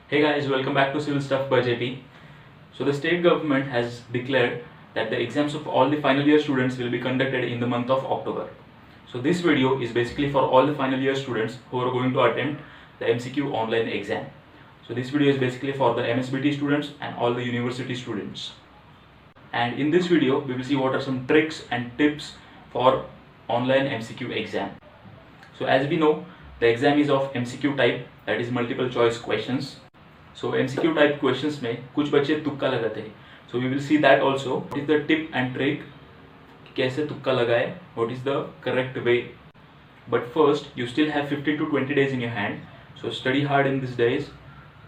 Hey guys, welcome back to Civil Stuff by JP. So the state government has declared that the exams of all the final year students will be conducted in the month of October. So this video is basically for all the final year students who are going to attempt the MCQ online exam. So this video is basically for the MSBT students and all the university students. And in this video, we will see what are some tricks and tips for online MCQ exam. So as we know, the exam is of MCQ type, that is multiple choice questions. So MCQ type questions में कुछ बच्चे तुक्का लगाते हैं. So we will see that also. What is the tip and trick? कैसे तुक्का लगाए? What is the correct way? But first, you still have 15 to 20 days in your hand. So study hard in these days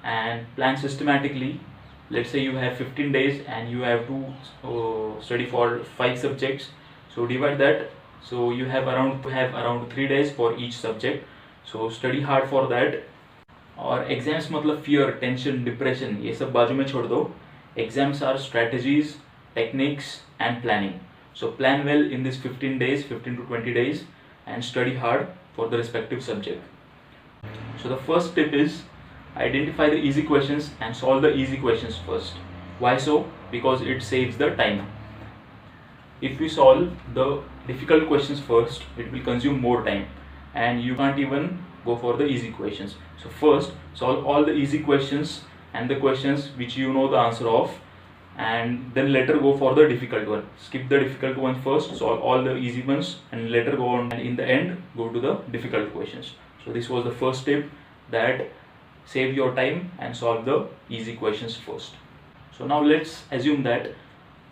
and plan systematically. Let's say you have 15 days and you have to study for 5 subjects. So divide that. So you have around 3 days for each subject. So study hard for that. और exams मतलब fear, tension, depression ये सब बाजू में छोड़ दो. Exams are strategies, techniques and planning. So plan well in this 15 days, 15 to 20 days and study hard for the respective subject. So the first tip is identify the easy questions and solve the easy questions first. Why so? Because it saves the time. If we solve the difficult questions first, it will consume more time and you can't even go for the easy questions. So first solve all the easy questions and the questions which you know the answer of, and then later go for the difficult one. Skip the difficult one first, solve all the easy ones and later go on, and in the end go to the difficult questions. So this was the first tip, that save your time and solve the easy questions first. So now let's assume that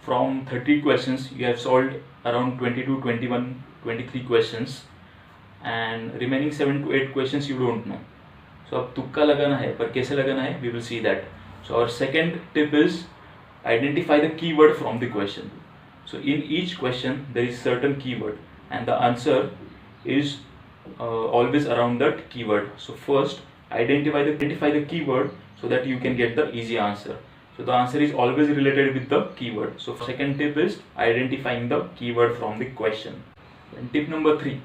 from 30 questions you have solved around 20 to 21, 23 questions and remaining 7 to 8 questions you don't know. So अब तुक्का लगाना है, पर कैसे लगाना है we will see that. So our second tip is identify the keyword from the question. So in each question there is certain keyword and the answer is always around that keyword. So first identify the keyword so that you can get the easy answer. So the answer is always related with the keyword. So second tip is identifying the keyword from the question. And tip number 3.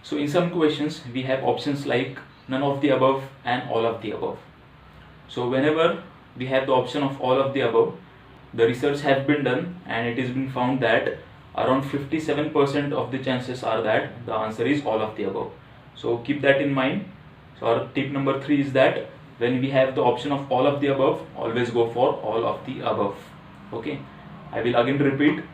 So in some questions we have options like none of the above and all of the above. So whenever we have the option of all of the above, the research has been done and it has been found that around 57% of the chances are that the answer is all of the above. So keep that in mind. So our tip number 3 is that when we have the option of all of the above, always go for all of the above. Okay, I will again repeat,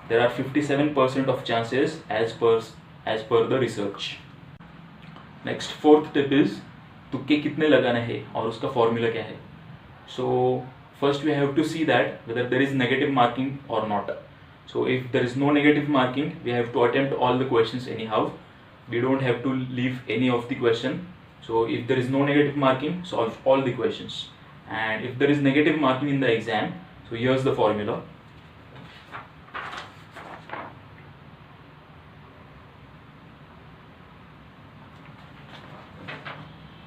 there are 57% of chances as per the research. Next fourth tip is तुक्के कितने लगाने हैं और उसका formula क्या है. So first we have to see that whether there is negative marking or not. So if there is no negative marking, we have to attempt all the questions anyhow. We don't have to leave any of the question. So if there is no negative marking, solve all the questions. And if there is negative marking in the exam, so here's the formula.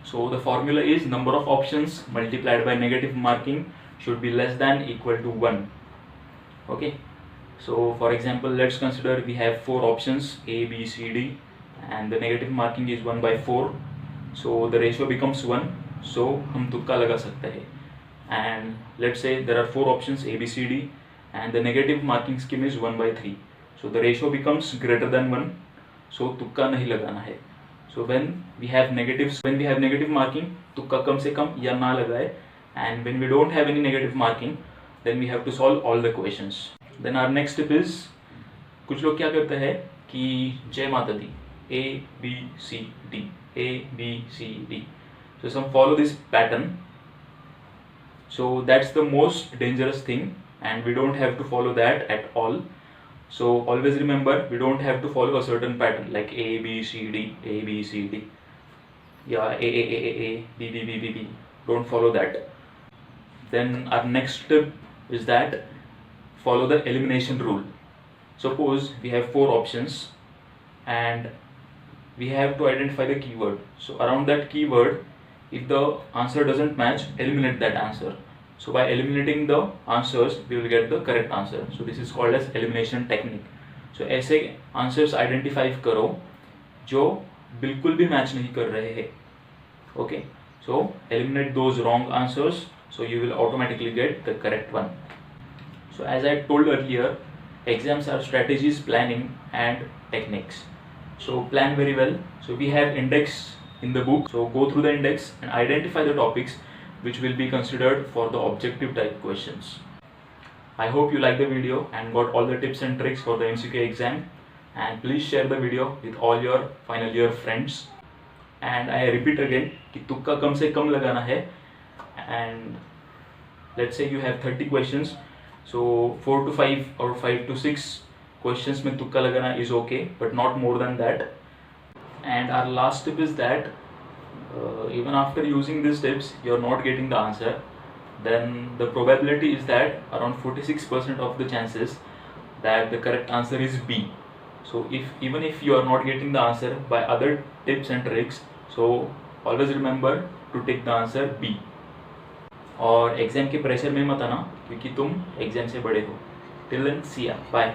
So the formula is number of options multiplied by negative marking should be less than equal to 1. Okay. So for example, let's consider we have 4 options A, B, C, D and the negative marking is 1 by 4. So the ratio becomes 1. So हम तुक्का लगा सकते हैं. And let's say there are 4 options A, B, C, D and the negative marking scheme is 1 by 3. So the ratio becomes greater than 1. So तुक्का नहीं लगाना है. So when we have negative marking, तुक्का कम से कम या ना लगाए, and when we don't have any negative marking, then we have to solve all the questions. Then our next tip is, कुछ लोग क्या करते हैं कि जय माता दी A B C D A B C D. So some follow this pattern. So that's the most dangerous thing, and we don't have to follow that at all. So always remember, we don't have to follow a certain pattern like A B C D A B C D. Yeah, A B B B B B. Don't follow that. Then our next tip is that follow the elimination rule. Suppose we have 4 options and we have to identify the keyword. So around that keyword, if the answer doesn't match, eliminate that answer. So by eliminating the answers, we will get the correct answer. So this is called as elimination technique. So ऐसे answers identify करो जो बिल्कुल भी match नहीं कर रहे हैं. Okay. So eliminate those wrong answers, so you will automatically get the correct one. So as I told earlier, exams are strategies, planning and techniques. So plan very well. So we have index in the book, so go through the index and identify the topics which will be considered for the objective type questions. I hope you like the video and got all the tips and tricks for the MCQ exam, and please share the video with all your final year friends. And I repeat again कि तुक्का कम से कम लगाना है, and let's say you have 30 questions, so 4 to 5 or 5 to 6 questions में तुक्का लगाना is okay, but not more than that. And our last tip is that even after using these tips you are not getting the answer, then the probability is that around 46% of the chances that the correct answer is B. So even if you are not getting the answer by other tips and tricks, so always remember to take the answer B. और exam के pressure में मत आना, क्योंकि तुम exam से बड़े हो. Till then, see ya, bye.